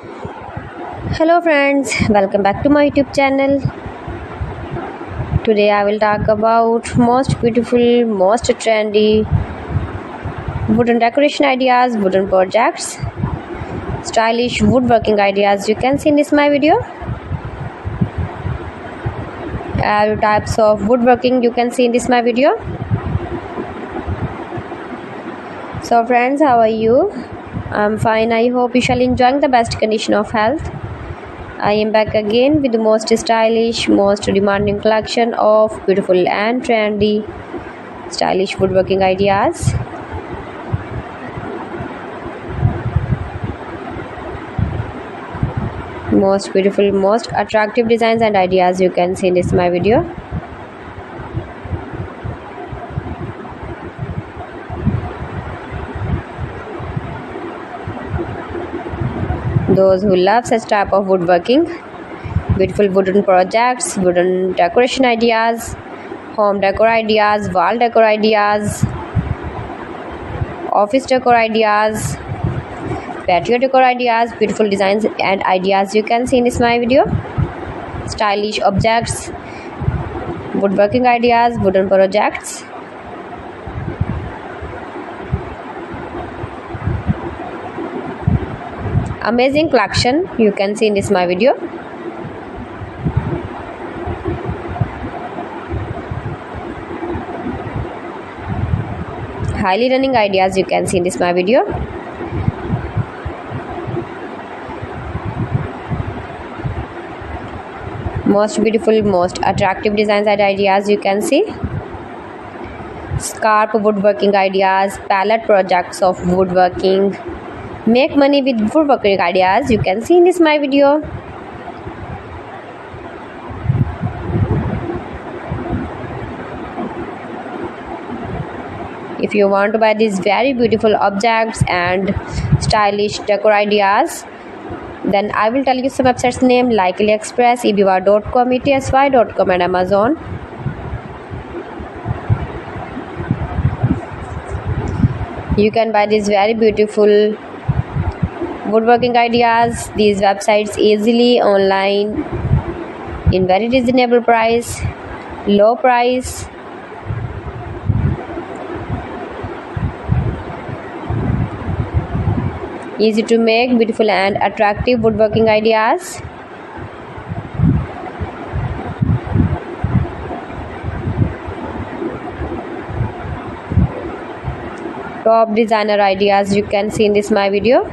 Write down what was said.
Hello friends, welcome back to my YouTube channel. Today I will talk about most beautiful, most trendy wooden decoration ideas, wooden projects, stylish woodworking ideas you can see in this my video. All types of woodworking you can see in this my video. So friends, how are you? I'm fine. I hope you shall enjoying the best condition of health. I am back again with the most stylish, most demanding collection of beautiful and trendy stylish woodworking ideas. Most beautiful, most attractive designs and ideas you can see in this my video. Those who love such type of woodworking, beautiful wooden projects, wooden decoration ideas, home decor ideas, wall decor ideas, office decor ideas, patio decor ideas, beautiful designs and ideas you can see in this my video. Stylish objects, woodworking ideas, wooden projects. Amazing collection you can see in this my video. Highly running ideas you can see in this my video. Most beautiful, most attractive designs and ideas you can see. Scarp woodworking ideas, palette projects of woodworking. Make money with woodworking ideas you can see in this my video. If you want to buy these very beautiful objects and stylish decor ideas, then I will tell you some websites name like AliExpress, eBay.com, ETSY.com and Amazon. You can buy these very beautiful woodworking ideas, these websites easily online in very reasonable price, low price. Easy to make, beautiful and attractive woodworking ideas. Top designer ideas you can see in this my video.